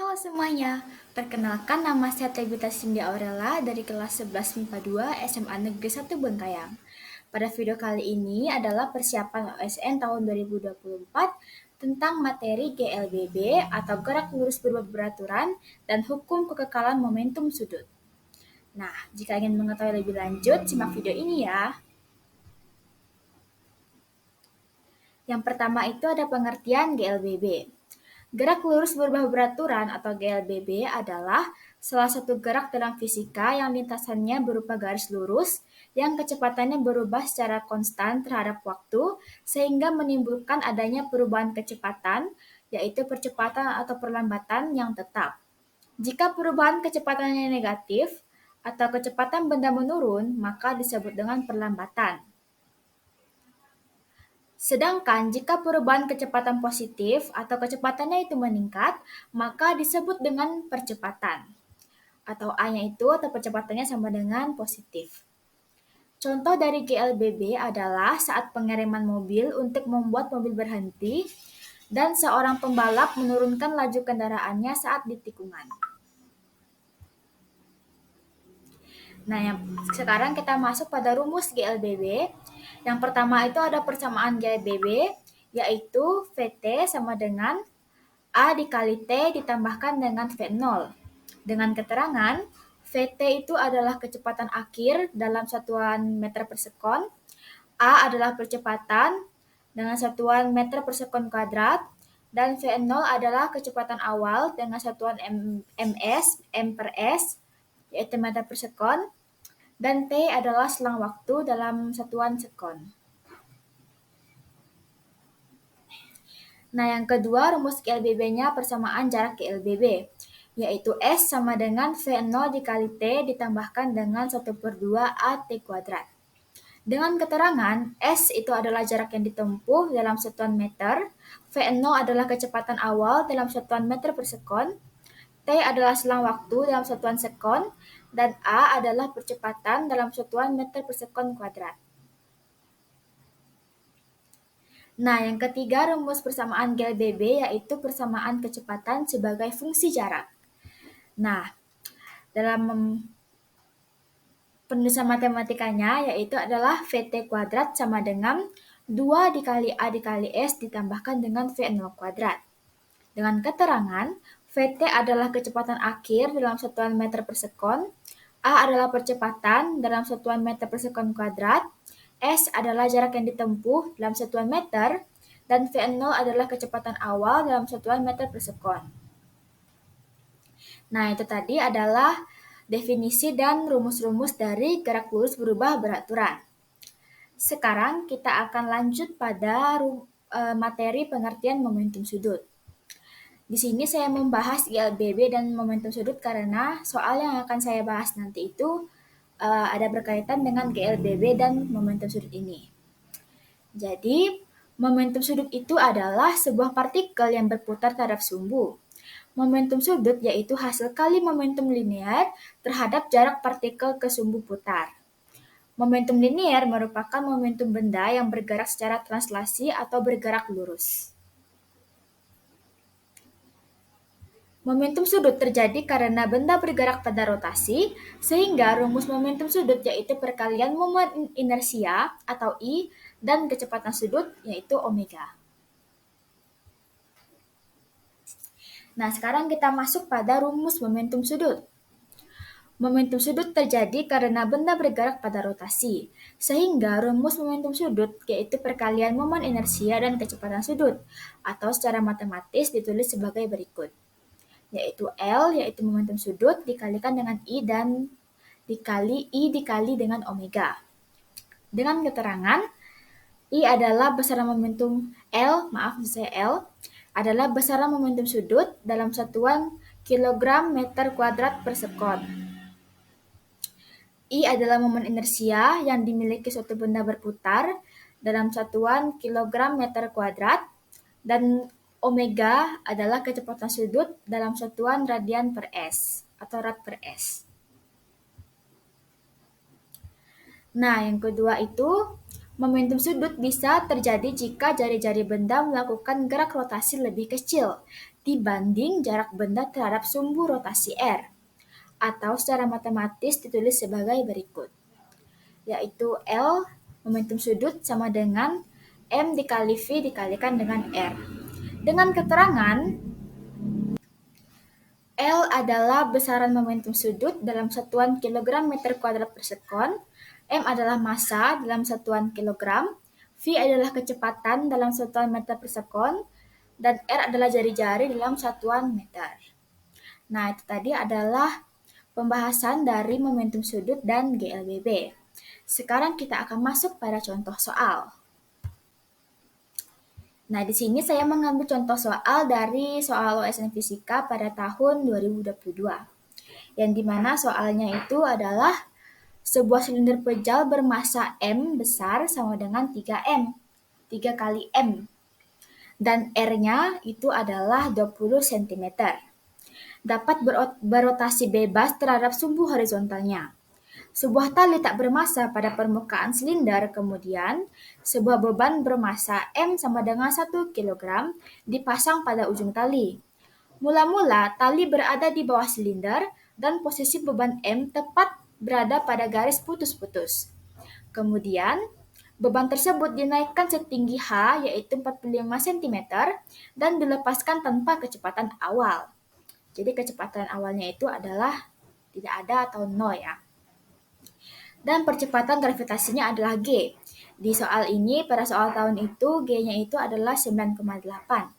Halo semuanya, perkenalkan nama saya Tebita Cindy Aurela dari kelas 11 MIPA 2 SMA Negeri 1 Bengkayang. Pada video kali ini adalah persiapan OSN tahun 2024 tentang materi GLBB atau Gerak Lurus Berubah Beraturan dan Hukum Kekekalan Momentum Sudut. Nah, jika ingin mengetahui lebih lanjut, simak video ini ya. Yang pertama itu ada pengertian GLBB. Gerak lurus berubah beraturan atau GLBB adalah salah satu gerak dalam fisika yang lintasannya berupa garis lurus yang kecepatannya berubah secara konstan terhadap waktu sehingga menimbulkan adanya perubahan kecepatan, yaitu percepatan atau perlambatan yang tetap. Jika perubahan kecepatannya negatif atau kecepatan benda menurun, maka disebut dengan perlambatan. Sedangkan jika perubahan kecepatan positif atau kecepatannya itu meningkat, maka disebut dengan percepatan. Atau A-nya itu atau percepatannya sama dengan positif. Contoh dari GLBB adalah saat pengereman mobil untuk membuat mobil berhenti dan seorang pembalap menurunkan laju kendaraannya saat di tikungan. Nah, sekarang kita masuk pada rumus GLBB. Yang pertama itu ada persamaan GLBB, yaitu VT sama dengan A dikali T ditambahkan dengan V0. Dengan keterangan, VT itu adalah kecepatan akhir dalam satuan meter per sekon, A adalah percepatan dengan satuan meter per sekon kuadrat, dan V0 adalah kecepatan awal dengan satuan ms, m per s, yaitu meter per sekon, dan T adalah selang waktu dalam satuan sekon. Nah, yang kedua rumus GLBB-nya persamaan jarak GLBB, yaitu S sama dengan V0 dikali T ditambahkan dengan 1/2 AT kuadrat. Dengan keterangan, S itu adalah jarak yang ditempuh dalam satuan meter, V0 adalah kecepatan awal dalam satuan meter per sekon, T adalah selang waktu dalam satuan sekon, dan A adalah percepatan dalam satuan meter per sekon kuadrat. Nah, yang ketiga rumus persamaan GLBB yaitu persamaan kecepatan sebagai fungsi jarak. Nah, dalam penulisan matematikanya yaitu adalah VT kuadrat sama dengan 2 dikali A dikali S ditambahkan dengan V0 kuadrat. Dengan keterangan, VT adalah kecepatan akhir dalam satuan meter per sekon, A adalah percepatan dalam satuan meter per sekon kuadrat, S adalah jarak yang ditempuh dalam satuan meter, dan V0 adalah kecepatan awal dalam satuan meter per sekon. Nah, itu tadi adalah definisi dan rumus-rumus dari gerak lurus berubah beraturan. Sekarang kita akan lanjut pada materi pengertian momentum sudut. Di sini saya membahas ILBB dan momentum sudut karena soal yang akan saya bahas nanti itu ada berkaitan dengan GLBB dan momentum sudut ini. Jadi, momentum sudut itu adalah sebuah partikel yang berputar terhadap sumbu. Momentum sudut yaitu hasil kali momentum linear terhadap jarak partikel ke sumbu putar. Momentum linear merupakan momentum benda yang bergerak secara translasi atau bergerak lurus. Momentum sudut terjadi karena benda bergerak pada rotasi, sehingga rumus momentum sudut yaitu perkalian momen inersia atau I dan kecepatan sudut yaitu omega. Nah, sekarang kita masuk pada rumus momentum sudut. Momentum sudut terjadi karena benda bergerak pada rotasi, sehingga rumus momentum sudut yaitu perkalian momen inersia dan kecepatan sudut, atau secara matematis ditulis sebagai berikut. Yaitu L, yaitu momentum sudut, dikalikan dengan I dan dikali dengan omega. Dengan keterangan, I adalah besaran momentum L, adalah besaran momentum sudut dalam satuan kilogram meter kuadrat per sekon. I adalah momen inersia yang dimiliki suatu benda berputar dalam satuan kilogram meter kuadrat, dan omega adalah kecepatan sudut dalam satuan radian per S atau rad per S. Nah, yang kedua itu, momentum sudut bisa terjadi jika jari-jari benda melakukan gerak rotasi lebih kecil dibanding jarak benda terhadap sumbu rotasi R, atau secara matematis ditulis sebagai berikut, yaitu L momentum sudut sama dengan M dikali V dikalikan dengan R. Dengan keterangan L adalah besaran momentum sudut dalam satuan kilogram meter kuadrat per sekon, M adalah massa dalam satuan kilogram, V adalah kecepatan dalam satuan meter per sekon, dan R adalah jari-jari dalam satuan meter. Nah, itu tadi adalah pembahasan dari momentum sudut dan GLBB. Sekarang kita akan masuk pada contoh soal. Nah, di sini saya mengambil contoh soal dari soal OSN Fisika pada tahun 2022. Yang dimana soalnya itu adalah sebuah silinder pejal bermassa M besar sama dengan 3M, 3 kali M. Dan R-nya itu adalah 20 cm. Dapat berotasi bebas terhadap sumbu horizontalnya. Sebuah tali tak bermassa pada permukaan silinder, kemudian sebuah beban bermassa M sama dengan 1 kg dipasang pada ujung tali. Mula-mula tali berada di bawah silinder dan posisi beban M tepat berada pada garis putus-putus. Kemudian, beban tersebut dinaikkan setinggi H yaitu 45 cm dan dilepaskan tanpa kecepatan awal. Jadi kecepatan awalnya itu adalah tidak ada atau 0 ya. Dan percepatan gravitasinya adalah G. Di soal ini, pada soal tahun itu, G-nya itu adalah 9,8.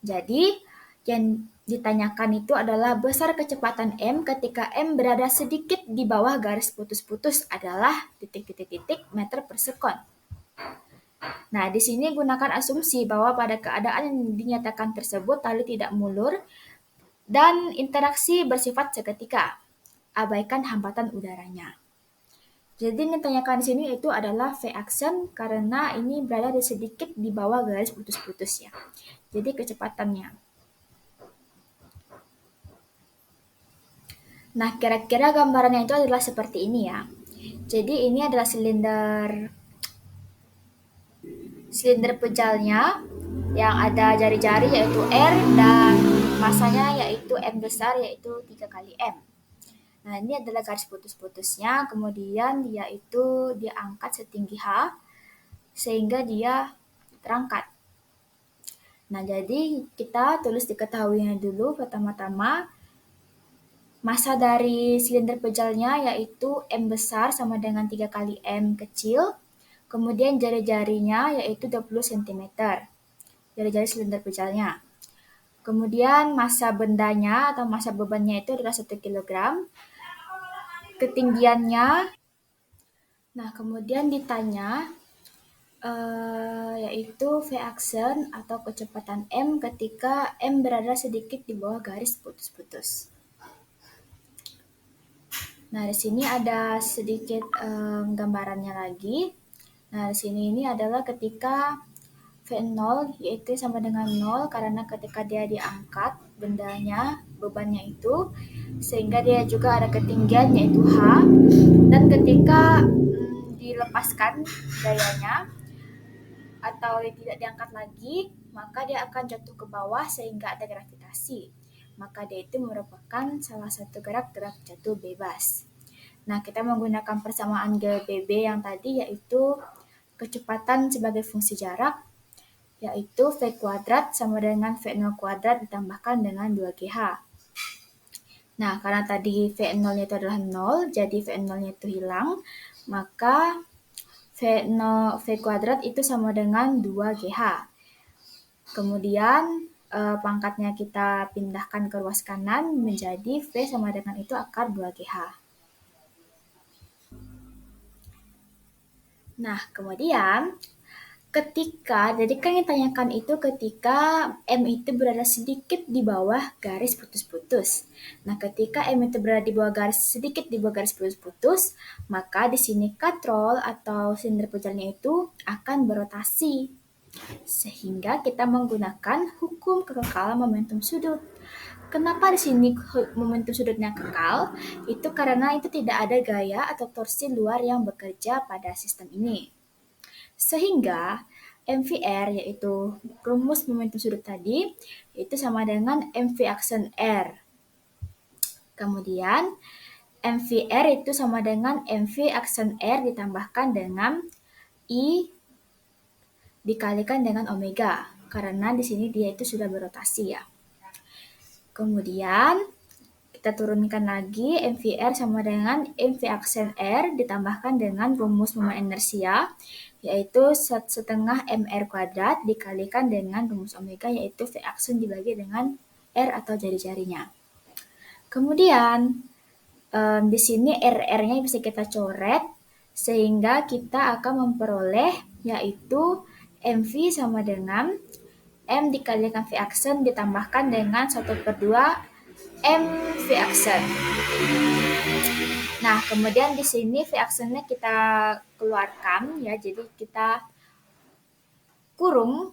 Jadi, yang ditanyakan itu adalah besar kecepatan M ketika M berada sedikit di bawah garis putus-putus adalah titik-titik-titik meter per sekon. Nah, di sini gunakan asumsi bahwa pada keadaan yang dinyatakan tersebut tali tidak mulur dan interaksi bersifat seketika. Abaikan hambatan udaranya. Jadi yang ditanyakan di sini itu adalah V action karena ini berada di sedikit di bawah garis putus-putus ya. Jadi kecepatannya. Nah, kira-kira gambarannya itu adalah seperti ini ya. Jadi ini adalah silinder pejalnya yang ada jari-jari yaitu R dan massanya yaitu M besar yaitu 3 kali M. Nah, ini adalah garis putus-putusnya, kemudian dia itu diangkat setinggi H, sehingga dia terangkat. Nah, jadi kita tulis diketahuinya dulu pertama-tama, massa dari silinder pejalnya yaitu M besar sama dengan 3 kali M kecil, kemudian jari-jarinya yaitu 20 cm, jari-jari silinder pejalnya. Kemudian massa bendanya atau massa bebannya itu adalah 1 kg, ketinggiannya. Nah, kemudian ditanya yaitu V action atau kecepatan M ketika M berada sedikit di bawah garis putus-putus. Nah, di sini ada sedikit gambarannya lagi. Nah, di sini ini adalah ketika V0 yaitu sama dengan 0 karena ketika dia diangkat bendanya, bebannya itu, sehingga dia juga ada ketinggian yaitu H, dan ketika dilepaskan dayanya atau tidak diangkat lagi, maka dia akan jatuh ke bawah sehingga ada gravitasi. Maka dia itu merupakan salah satu gerak jatuh bebas. Nah, kita menggunakan persamaan GLBB yang tadi yaitu kecepatan sebagai fungsi jarak, yaitu V kuadrat sama dengan V0 kuadrat ditambahkan dengan 2GH. Nah, karena tadi V0-nya itu adalah 0, jadi V0-nya itu hilang, maka V kuadrat itu sama dengan 2GH. Kemudian pangkatnya kita pindahkan ke ruas kanan menjadi V sama dengan itu akar 2GH. Nah, kemudian jadi kan yang ditanyakan itu ketika M itu berada sedikit di bawah garis putus-putus. Nah, ketika M itu berada sedikit di bawah garis putus-putus, maka di sini katrol atau silinder pejalnya itu akan berotasi. Sehingga kita menggunakan hukum kekekalan momentum sudut. Kenapa di sini momentum sudutnya kekal? Itu karena itu tidak ada gaya atau torsi luar yang bekerja pada sistem ini. Sehingga MVR, yaitu rumus momentum sudut tadi, itu sama dengan MV aksen R. Kemudian, MVR itu sama dengan MV aksen R ditambahkan dengan I dikalikan dengan omega, karena di sini dia itu sudah berotasi ya. Kemudian, kita turunkan lagi MVR sama dengan MV aksen R ditambahkan dengan rumus momen inersia, yaitu setengah MR kuadrat dikalikan dengan rumus omega, yaitu V aksen dibagi dengan R atau jari-jarinya. Kemudian, di sini RR-nya bisa kita coret, sehingga kita akan memperoleh yaitu MV sama dengan M dikalikan V aksen ditambahkan dengan 1/2 MV aksen. Nah, kemudian di sini V aksennya kita keluarkan ya, jadi kita kurung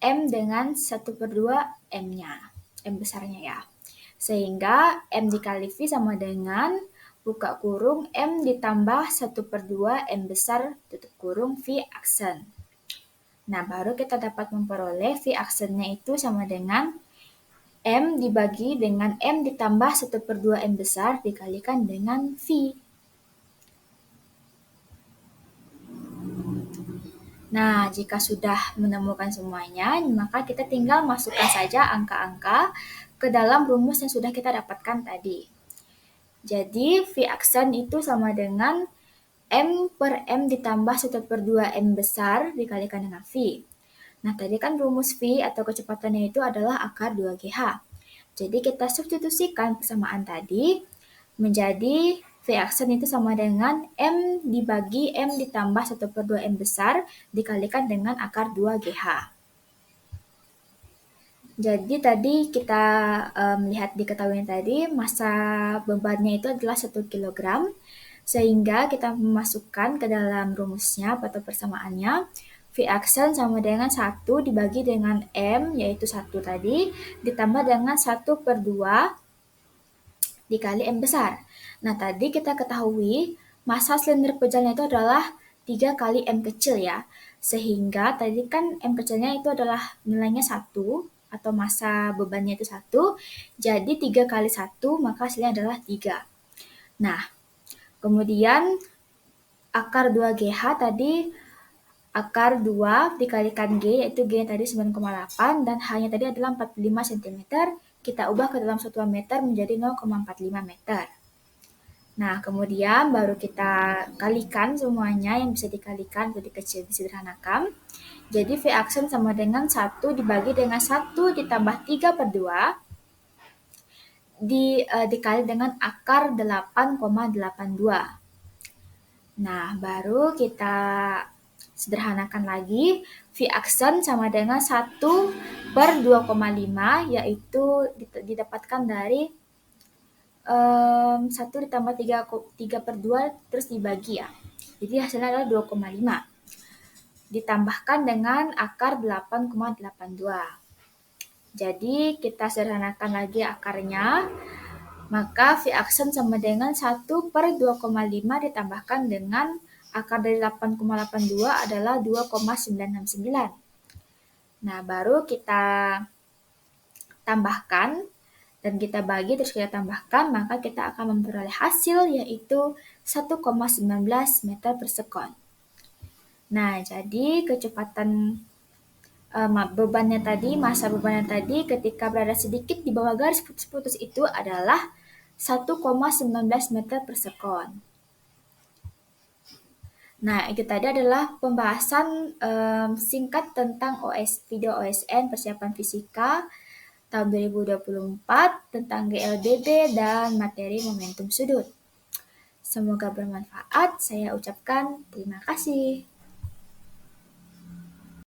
M dengan 1/2 M-nya, M besarnya ya. Sehingga M dikali V sama dengan buka kurung M ditambah 1/2 M besar tutup kurung V aksen. Nah, baru kita dapat memperoleh V aksennya itu sama dengan M dibagi dengan M ditambah 1/2 M besar dikalikan dengan V. Nah, jika sudah menemukan semuanya, maka kita tinggal masukkan saja angka-angka ke dalam rumus yang sudah kita dapatkan tadi. Jadi, V aksen itu sama dengan M per M ditambah 1/2 M besar dikalikan dengan V. Nah, tadi kan rumus V atau kecepatannya itu adalah akar 2GH. Jadi, kita substitusikan persamaan tadi menjadi V aksen itu sama dengan M dibagi M ditambah 1/2 M besar dikalikan dengan akar 2GH. Jadi tadi kita lihat diketahui tadi massa bebannya itu adalah 1 kg, sehingga kita memasukkan ke dalam rumusnya atau persamaannya V aksen sama dengan 1 dibagi dengan M, yaitu 1 tadi, ditambah dengan 1/2 dikali M besar. Nah, tadi kita ketahui massa silinder pejalnya itu adalah 3 kali M kecil ya. Sehingga tadi kan M kecilnya itu adalah nilainya 1, atau massa bebannya itu 1. Jadi 3 kali 1, maka hasilnya adalah 3. Nah, kemudian akar 2GH tadi, akar 2 dikalikan G, yaitu G tadi 9,8 dan H-nya tadi adalah 45 cm, kita ubah ke dalam satuan meter menjadi 0,45 meter. Nah, kemudian baru kita kalikan semuanya yang bisa dikalikan atau disederhanakan. Jadi V aksen sama dengan 1 dibagi dengan 1 ditambah 3/2 dikali dengan akar 8,82. Nah, baru kita sederhanakan lagi, V aksen sama dengan 1/2,5, yaitu didapatkan dari 1 ditambah 3/2 terus dibagi ya. Jadi hasilnya adalah 2,5. Ditambahkan dengan akar 8,82. Jadi kita sederhanakan lagi akarnya. Maka V aksen sama dengan 1/2,5 ditambahkan dengan akar dari 8,82 adalah 2,969. Nah, baru kita tambahkan dan kita bagi terus kita tambahkan, maka kita akan memperoleh hasil yaitu 1,19 meter per sekon. Nah, jadi kecepatan bebannya tadi, massa bebannya tadi ketika berada sedikit di bawah garis putus-putus itu adalah 1,19 meter per sekon. Nah, itu tadi adalah pembahasan singkat tentang video OSN persiapan fisika tahun 2024 tentang GLBB dan materi momentum sudut. Semoga bermanfaat. Saya ucapkan terima kasih.